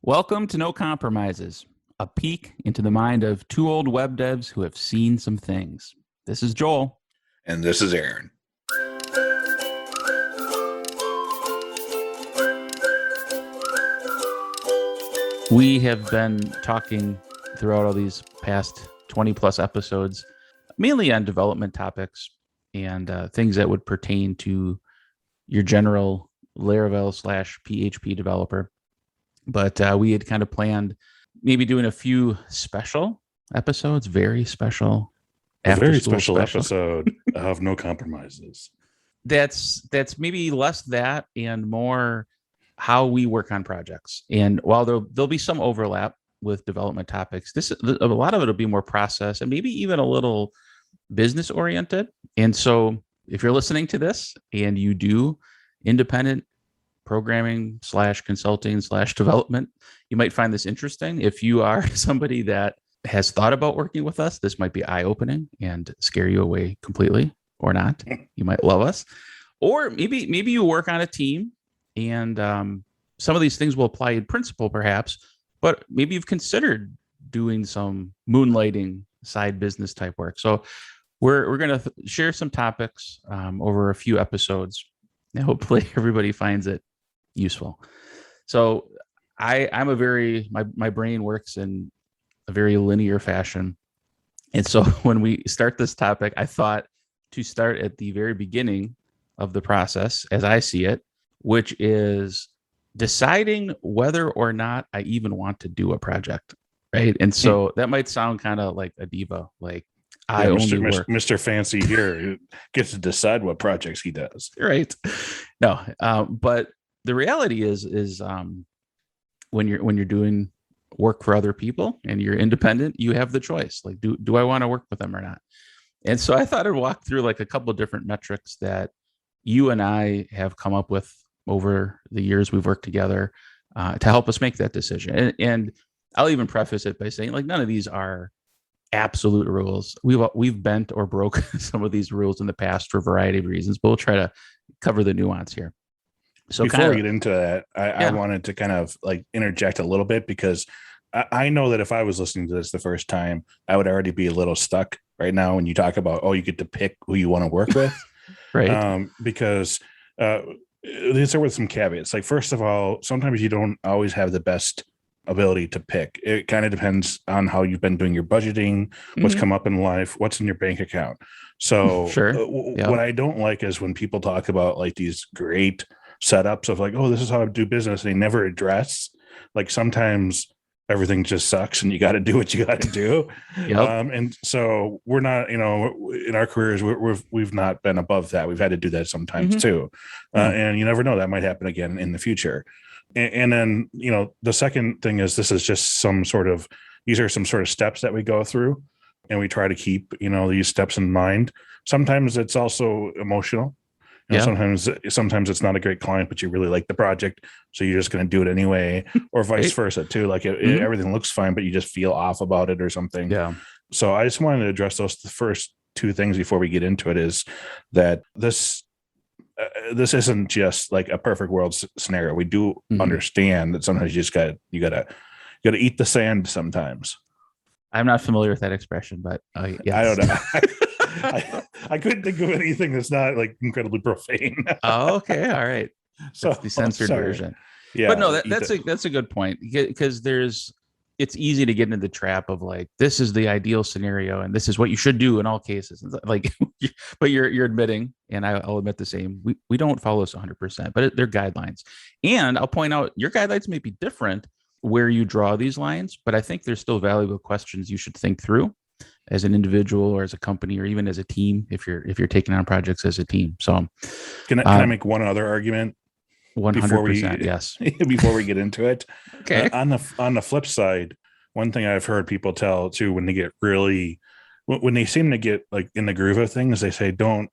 Welcome to No Compromises, a peek into the mind of two old web devs who have seen some things. This is Joel. And this is Aaron. We have been talking throughout all these past 20 plus episodes, mainly on development topics and things that would pertain to your general Laravel / PHP developer. But we had kind of planned maybe doing a few special episodes, very special. A very special episode of No Compromises. That's maybe less that and more how we work on projects. And while there'll be some overlap with development topics, a lot of it will be more process and maybe even a little business oriented. And so if you're listening to this and you do independent programming / consulting / development, you might find this interesting. If you are somebody that has thought about working with us, this might be eye-opening and scare you away completely, or not. You might love us. Or maybe you work on a team and some of these things will apply in principle perhaps, but maybe you've considered doing some moonlighting side business type work. So we're going to share some topics over a few episodes, and hopefully everybody finds it useful. So I'm my brain works in a very linear fashion. And so when we start this topic, I thought to start at the very beginning of the process, as I see it, which is deciding whether or not I even want to do a project, right? And so that might sound kind of like a diva, like I only work. Mr. Fancy here gets to decide what projects he does. Right. No, but the reality is when you're doing work for other people and you're independent, you have the choice. Like, do I want to work with them or not? And so I thought I'd walk through like a couple of different metrics that you and I have come up with over the years we've worked together to help us make that decision. And I'll even preface it by saying, like, none of these are absolute rules. We've bent or broke some of these rules in the past for a variety of reasons, but we'll try to cover the nuance here. So before we get into that, I wanted to kind of like interject a little bit, because I know that if I was listening to this the first time, I would already be a little stuck right now when you talk about, you get to pick who you want to work with. Right. Because these are with some caveats. Like, first of all, sometimes you don't always have the best ability to pick. It kind of depends on how you've been doing your budgeting, what's come up in life, what's in your bank account. So what I don't like is when people talk about like these great setups of like, this is how I do business. They never address, like, sometimes everything just sucks and you got to do what you got to do. And so we're not, in our careers, we've not been above that. We've had to do that sometimes too. And you never know, that might happen again in the future. And then, the second thing is, these are some sort of steps that we go through, and we try to keep, these steps in mind. Sometimes it's also emotional. Sometimes it's not a great client, but you really like the project, so you're just going to do it anyway, or vice versa too. Like everything looks fine, but you just feel off about it or something. Yeah. So I just wanted to address the first two things before we get into it. Is that this isn't just like a perfect world scenario. We do understand that sometimes you gotta eat the sand sometimes. I'm not familiar with that expression, but yes. I don't know. I couldn't think of anything that's not like incredibly profane. Oh, okay. All right. So that's the censored version. Yeah. But no, that's a good point, because it's easy to get into the trap of like, this is the ideal scenario and this is what you should do in all cases. Like, but you're admitting, and I'll admit the same, we don't follow this 100%, but they're guidelines. And I'll point out, your guidelines may be different where you draw these lines, but I think there's still valuable questions you should think through as an individual or as a company or even as a team, if you're taking on projects as a team. So can I make one other argument? 100%, yes. Before we get into it. Okay. On the flip side, one thing I've heard people tell too, when they seem to get like in the groove of things, they say don't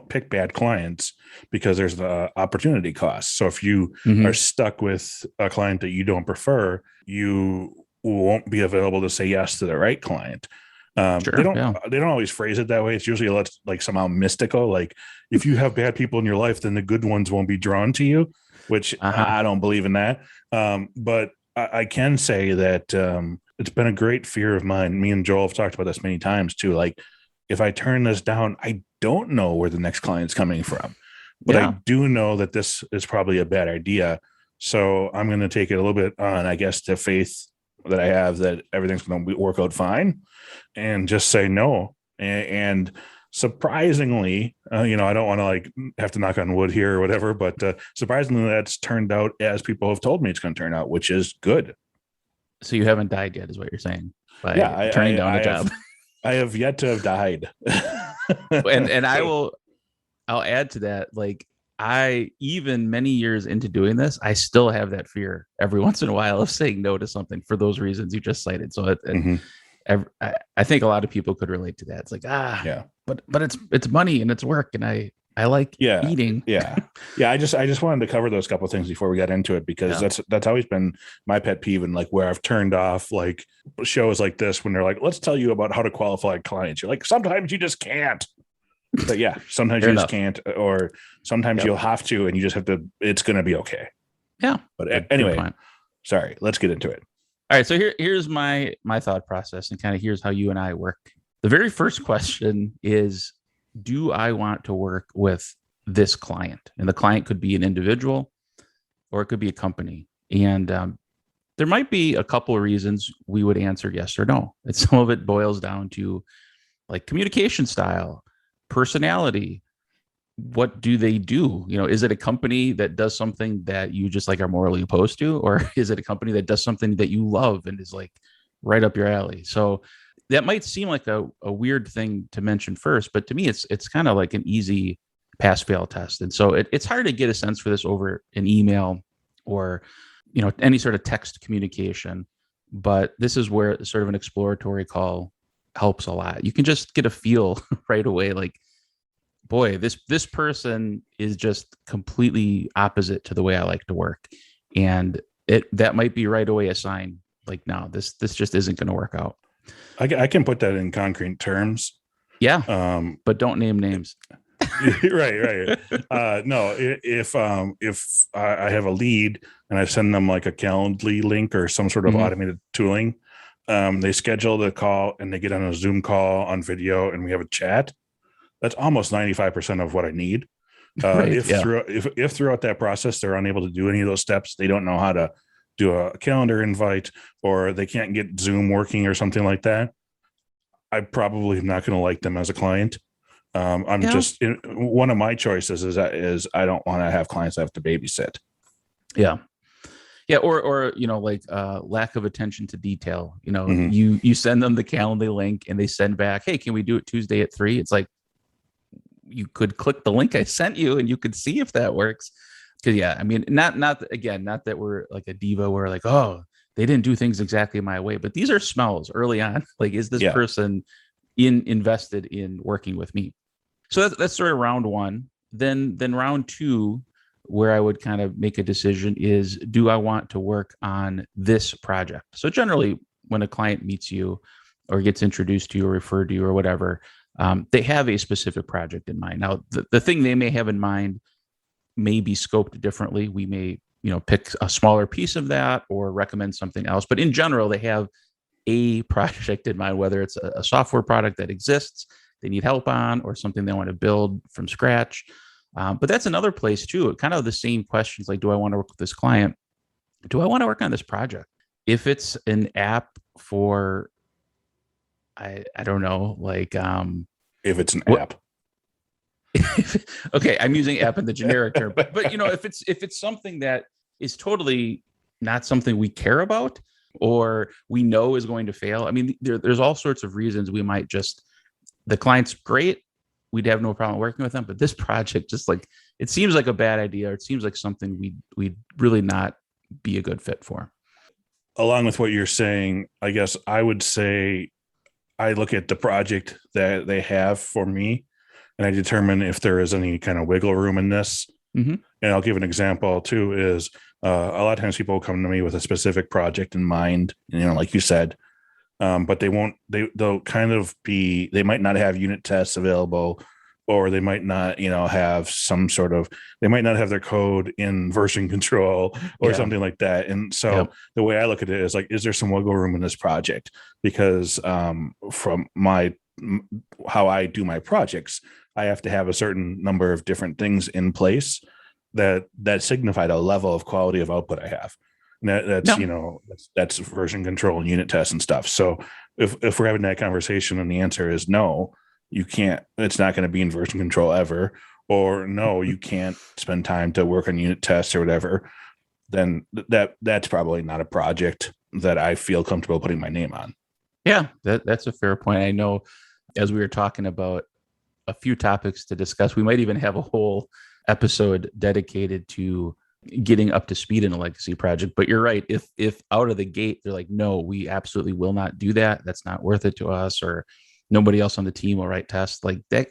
pick bad clients, because there's the opportunity cost. So if you are stuck with a client that you don't prefer, you won't be available to say yes to the right client. They don't always phrase it that way. It's usually like somehow mystical. Like, if you have bad people in your life, then the good ones won't be drawn to you. which Uh-huh. I don't believe in that. But I can say that it's been a great fear of mine. Me and Joel have talked about this many times too. Like, if I turn this down, I don't know where the next client's coming from, but I Yeah. do know that this is probably a bad idea. So I'm going to take it a little bit on, I guess, the faith that I have that everything's going to work out fine, and just say no. And surprisingly, I don't want to like have to knock on wood here or whatever, but surprisingly, that's turned out as people have told me it's going to turn out, which is good. So you haven't died yet, is what you're saying, Yeah, by turning down a job. I have yet to have died. And I'll add to that. Like, I, even many years into doing this, I still have that fear every once in a while of saying no to something for those reasons you just cited. So I think a lot of people could relate to that. It's like, yeah, but it's money and it's work, and I like eating. yeah. I just wanted to cover those couple of things before we got into it, because that's always been my pet peeve, and like where I've turned off like shows like this when they're like, let's tell you about how to qualify clients. You're like, sometimes you just can't. But yeah, sometimes you just can't, or sometimes you'll have to, and you just have to. It's going to be okay. Yeah. But anyway, sorry. Let's get into it. All right. So here's my thought process, and kind of here's how you and I work. The very first question is, do I want to work with this client? And the client could be an individual, or it could be a company. And there might be a couple of reasons we would answer yes or no. And some of it boils down to like communication style, personality. What do they do? Is it a company that does something that you just like are morally opposed to, or is it a company that does something that you love and is like right up your alley? So that might seem like a weird thing to mention first, but to me, it's kind of like an easy pass fail test. And so it's hard to get a sense for this over an email or any sort of text communication. But this is where sort of an exploratory call helps a lot. You can just get a feel right away, like, boy, this person is just completely opposite to the way I like to work. And that might be right away a sign like, no, this just isn't going to work out. I can put that in concrete terms. Yeah. But don't name names. right. No, if I have a lead and I send them like a Calendly link or some sort of automated tooling, they schedule the call and they get on a Zoom call on video and we have a chat. That's almost 95% of what I need. If throughout that process they're unable to do any of those steps, they don't know how to do a calendar invite, or they can't get Zoom working or something like that, I probably am not going to like them as a client. Just one of my choices is I don't want to have clients I have to babysit. Yeah. Or like lack of attention to detail. You send them the Calendly link and they send back, hey, can we do it Tuesday at 3? It's like, you could click the link I sent you and you could see if that works. Because not that we're like a diva where like, oh, they didn't do things exactly my way, but these are smells early on. Like, is this person invested in working with me? So that's sort of round one. Then round two, where I would kind of make a decision is, do I want to work on this project? So generally, when a client meets you or gets introduced to you or referred to you or whatever, they have a specific project in mind. Now, the thing they may have in mind may be scoped differently. We may, pick a smaller piece of that or recommend something else. But in general, they have a project in mind, whether it's a software product that exists, they need help on, or something they want to build from scratch. But that's another place too. Kind of the same questions, like, do I want to work with this client? Do I want to work on this project? If it's an app for, I don't know, like, if it's an app. Okay, I'm using app in the generic term, but if it's something that is totally not something we care about or we know is going to fail, I mean, there's all sorts of reasons we might just, the client's great, we'd have no problem working with them, but this project just like, it seems like a bad idea, or it seems like something we'd really not be a good fit for. Along with what you're saying, I guess I would say I look at the project that they have for me, and I determine if there is any kind of wiggle room in this. Mm-hmm. And I'll give an example too, is a lot of times people come to me with a specific project in mind, like you said, but they'll kind of they might not have unit tests available, or they might not, have they might not have their code in version control or Yeah. something like that. And so Yep. the way I look at it is like, is there some wiggle room in this project? Because from how I do my projects, I have to have a certain number of different things in place that signify the level of quality of output I have. And that's, No. that's version control and unit tests and stuff. So if we're having that conversation and the answer is no, you can't, it's not going to be in version control ever, or no, you can't spend time to work on unit tests or whatever, then that's probably not a project that I feel comfortable putting my name on. Yeah, that's a fair point. I know as we were talking about a few topics to discuss, we might even have a whole episode dedicated to getting up to speed in a legacy project. But you're right. If out of the gate, they're like, no, we absolutely will not do that. That's not worth it to us, or nobody else on the team will write tests like that.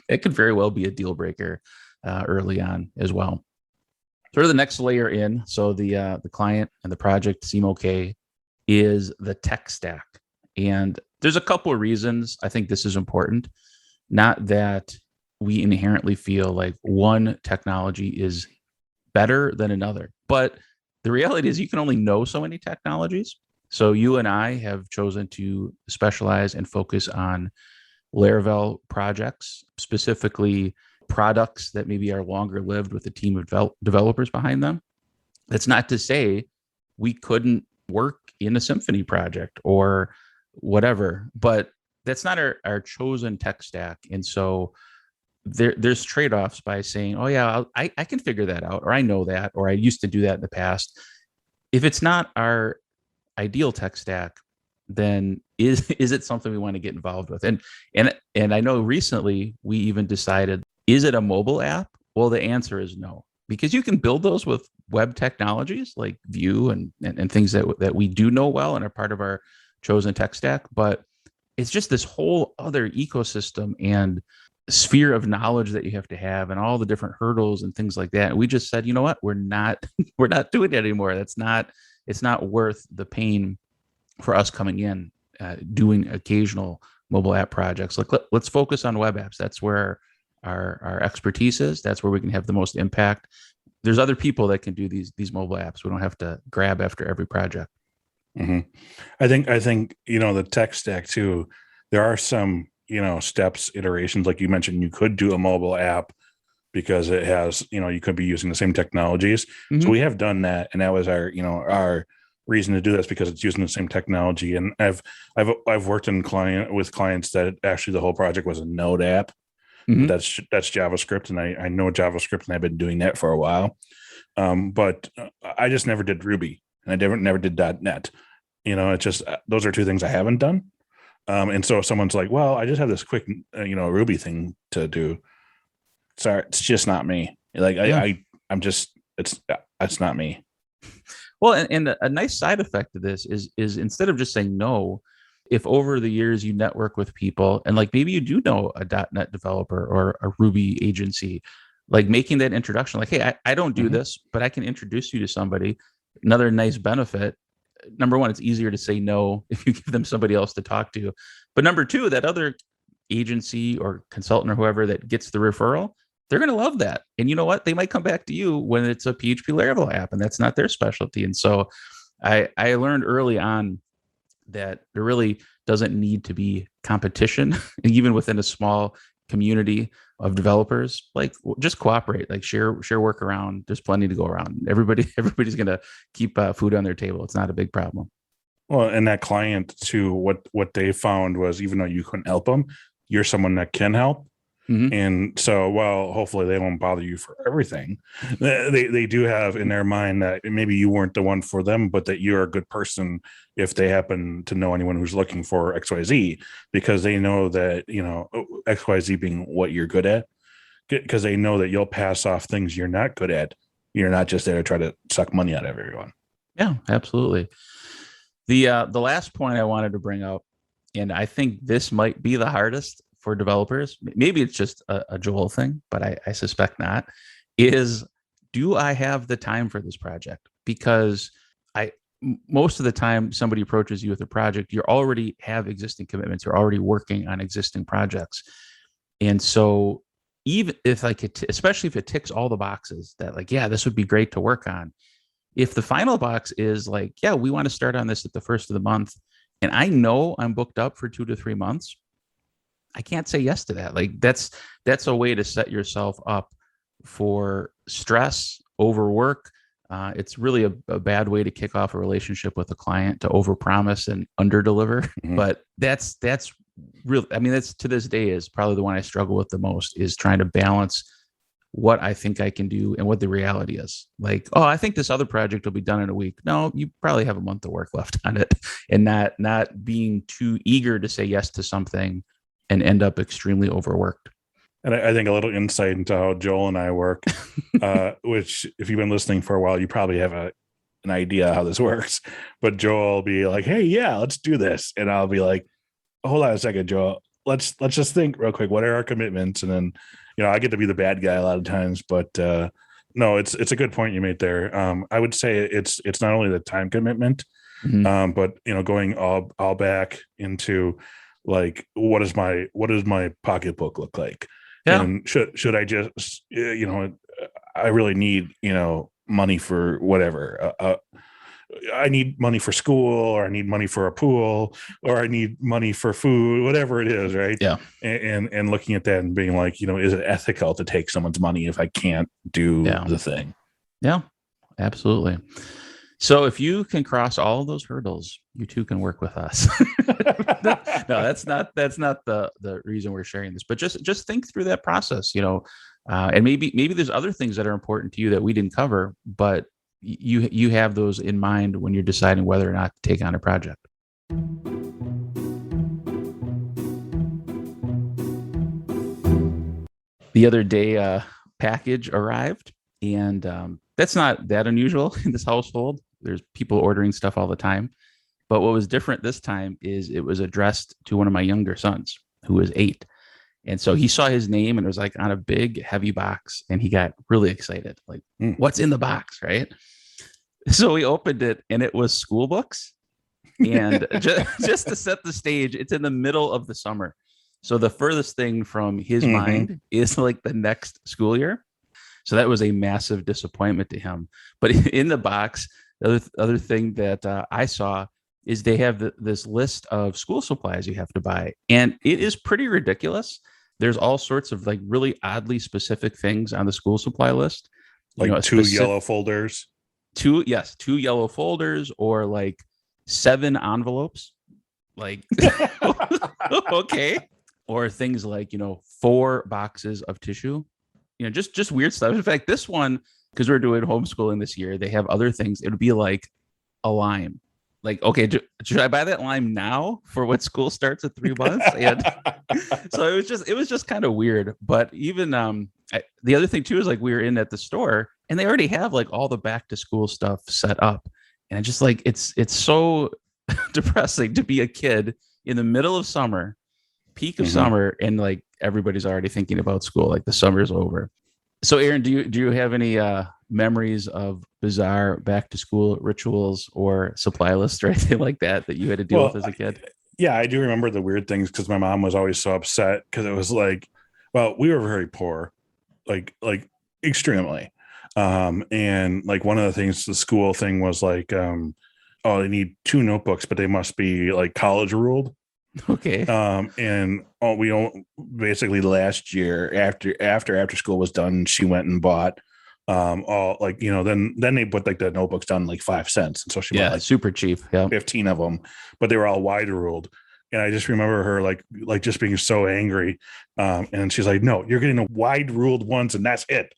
That could very well be a deal breaker early on as well. Sort of the next layer in. So the client and the project seem okay, is the tech stack. And there's a couple of reasons I think this is important. Not that we inherently feel like one technology is better than another, but the reality is you can only know so many technologies. So you and I have chosen to specialize and focus on Laravel projects, specifically products that maybe are longer lived with a team of developers behind them. That's not to say we couldn't work in a Symfony project or whatever, but that's not our chosen tech stack. And so there's trade-offs by saying, oh yeah, I can figure that out, or I know that, or I used to do that in the past. If it's not our ideal tech stack, then is it something we want to get involved with? And I know recently we even decided, is it a mobile app? Well, the answer is no, because you can build those with web technologies like Vue and things that we do know well and are part of our chosen tech stack. But it's just this whole other ecosystem and sphere of knowledge that you have to have, and all the different hurdles and things like that. And we just said, you know what, we're not doing it anymore. It's not worth the pain for us coming in, doing occasional mobile app projects. Like let's focus on web apps. That's where our expertise is. That's where we can have the most impact. There's other people that can do these mobile apps. We don't have to grab after every project. Mm-hmm. I think the tech stack too. There are some steps, iterations, like you mentioned. You could do a mobile app because it has you could be using the same technologies. Mm-hmm. So we have done that, and that was our reason to do this, because it's using the same technology. And I've worked with clients that actually the whole project was a Node app. Mm-hmm. That's JavaScript, and I know JavaScript, and I've been doing that for a while. But I just never did Ruby, and I never did .NET. It's just those are two things I haven't done. And so if someone's like, well, I just have this quick, Ruby thing to do. Sorry, it's just not me. Like I'm just, it's not me. Well, and a nice side effect of this is instead of just saying no, if over the years you network with people and like maybe you do know a .NET developer or a Ruby agency, like making that introduction, like, hey, I don't do this, but I can introduce you to somebody. Another nice benefit. Number one, it's easier to say no if you give them somebody else to talk to. But number two, that other agency or consultant or whoever that gets the referral, they're going to love that. And you know what? They might come back to you when it's a PHP Laravel app and that's not their specialty. And so I learned early on that there really doesn't need to be competition, even within a small community of developers. Like just cooperate, like share work around. There's plenty to go around. Everybody's going to keep food on their table. It's not a big problem. Well, and that client too, what they found was, even though you couldn't help them, you're someone that can help. Mm-hmm. And so, well, hopefully they won't bother you for everything. They do have in their mind that maybe you weren't the one for them, but that you're a good person if they happen to know anyone who's looking for XYZ, because they know that, XYZ being what you're good at, because they know that you'll pass off things you're not good at. You're not just there to try to suck money out of everyone. Yeah, absolutely. The last point I wanted to bring up, and I think this might be the hardest for developers, maybe it's just a Joel thing, but I suspect not, is do I have the time for this project? Because most of the time somebody approaches you with a project, you already have existing commitments, you're already working on existing projects. And so even if like especially if it ticks all the boxes that like, yeah, this would be great to work on. If the final box is like, yeah, we want to start on this at the first of the month, and I know I'm booked up for 2 to 3 months, I can't say yes to that. Like that's a way to set yourself up for stress, overwork. It's really a bad way to kick off a relationship with a client, to overpromise and underdeliver. Mhm. But that's real. I mean, that's to this day is probably the one I struggle with the most, is trying to balance what I think I can do and what the reality is. Like, oh, I think this other project will be done in a week. No, you probably have a month of work left on it, and not being too eager to say yes to something and end up extremely overworked. And I think a little insight into how Joel and I work, which if you've been listening for a while, you probably have an idea how this works. But Joel will be like, "Hey, yeah, let's do this," and I'll be like, "Hold on a second, Joel. Let's just think real quick. What are our commitments?" And then, I get to be the bad guy a lot of times. But no, it's a good point you made there. I would say it's not only the time commitment, Mhm. but going all back into like what does my pocketbook look like, Yeah. and should I just I really need money for whatever, I need money for school, or I need money for a pool, or I need money for food, whatever it is, right? Yeah. And looking at that and being like, is it ethical to take someone's money if I can't do Yeah. the thing? Yeah. Absolutely. So if you can cross all of those hurdles, you too can work with us. No, that's not the reason we're sharing this, but just think through that process, and maybe there's other things that are important to you that we didn't cover, but you have those in mind when you're deciding whether or not to take on a project. The other day, package arrived, and that's not that unusual in this household. There's people ordering stuff all the time. But what was different this time is it was addressed to one of my younger sons, who was 8. And so he saw his name and it was like on a big, heavy box, and he got really excited. Like, what's in the box, right? So we opened it, and it was school books. And just to set the stage, it's in the middle of the summer. So the furthest thing from his mind is like the next school year. So that was a massive disappointment to him. But in the box, the other thing that I saw is they have this list of school supplies you have to buy. And it is pretty ridiculous. There's all sorts of like really oddly specific things on the school supply list. Like two yellow folders. Two yellow folders, or like 7 envelopes. Like, okay. Or things like, 4 boxes of tissue. Just weird stuff. In fact, this one, because we're doing homeschooling this year, they have other things. It would be like a lime. Like, okay, should I buy that lime now for when school starts at 3 months? And so it was just kind of weird. But even the other thing too is like we were in at the store, and they already have like all the back to school stuff set up, and it's just like it's so depressing to be a kid in the middle of summer, peak of summer, and like everybody's already thinking about school, like the summer's over. So Aaron, do you have any memories of bizarre back to school rituals or supply lists or anything like that you had to deal with as a kid? Yeah, I do remember the weird things because my mom was always so upset because it was like, well, we were very poor, like extremely. And like one of the things, the school thing was like, oh, they need 2 notebooks, but they must be like college ruled. Okay. And we basically last year after school was done, she went and bought all like, then they put like the notebooks down like 5 cents. And so she bought like super cheap. Yeah. 15 of them, but they were all wide ruled. And I just remember her like just being so angry. And she's like, no, you're getting the wide ruled ones and that's it.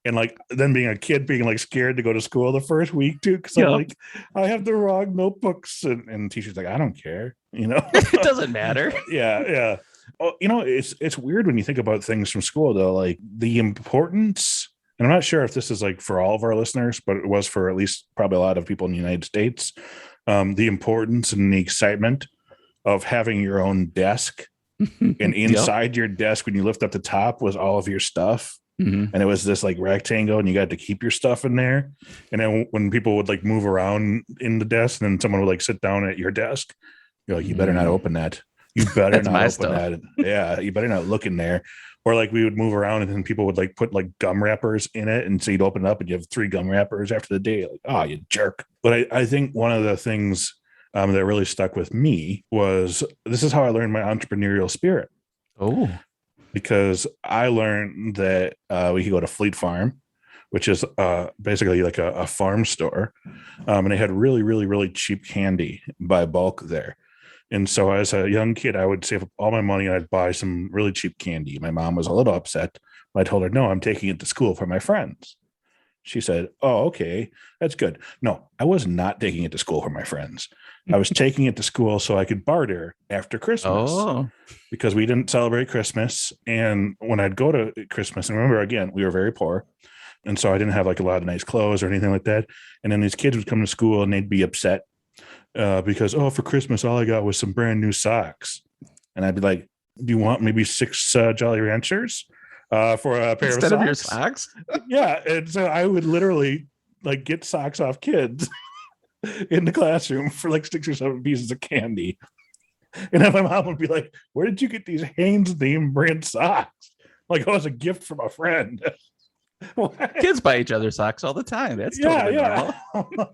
And like then being a kid being like scared to go to school the first week too, because I'm like, I have the wrong notebooks, and the teacher's like, I don't care, It doesn't matter. Yeah. Oh, it's weird when you think about things from school though, like the importance. And I'm not sure if this is like for all of our listeners, but it was for at least probably a lot of people in the United States. The importance and the excitement of having your own desk, and inside your desk, when you lift up the top, was all of your stuff. And it was this like rectangle, and you got to keep your stuff in there. And then when people would like move around in the desk, and then someone would like sit down at your desk, you're like, you better not open that. You better That's not my open stuff. that. Yeah, you better not look in there. Or like we would move around and then people would like put like gum wrappers in it. And so you'd open it up and you have 3 gum wrappers after the day. Like, oh, you jerk. But I think one of the things that really stuck with me was this is how I learned my entrepreneurial spirit. Oh, Because I learned that we could go to Fleet Farm, which is basically like a farm store. And they had really, really, really cheap candy by bulk there. And so as a young kid, I would save up all my money and I'd buy some really cheap candy. My mom was a little upset. I told her, no, I'm taking it to school for my friends. She said, oh, okay, that's good. No, I was not taking it to school for my friends. I was taking it to school so I could barter after Christmas because we didn't celebrate Christmas. And when I'd go to Christmas, and remember, again, we were very poor. And so I didn't have like a lot of nice clothes or anything like that. And then these kids would come to school and they'd be upset because, oh, for Christmas, all I got was some brand new socks. And I'd be like, do you want maybe 6 Jolly Ranchers for a pair instead of of your socks? socks? Yeah. And so I would literally like get socks off kids in the classroom for like 6 or 7 pieces of candy. And then my mom would be like, where did you get these Hanes name brand socks? Like, oh, it was a gift from a friend. Kids buy each other socks all the time. That's totally normal.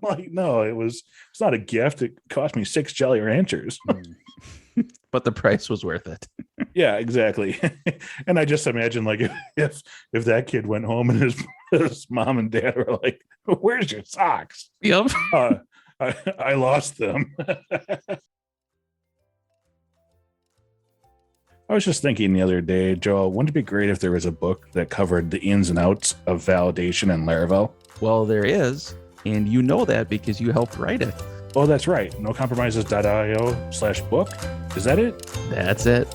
Like, no, it's not a gift. It cost me 6 Jolly Ranchers. But the price was worth it. Yeah, exactly. And I just imagine like if that kid went home and his mom and dad were like, where's your socks? Yep. I lost them. I was just thinking the other day, Joel, wouldn't it be great if there was a book that covered the ins and outs of validation and Laravel? Well, there is. And you know that because you helped write it. Oh, that's right. NoCompromises.io/book. Is that it? That's it.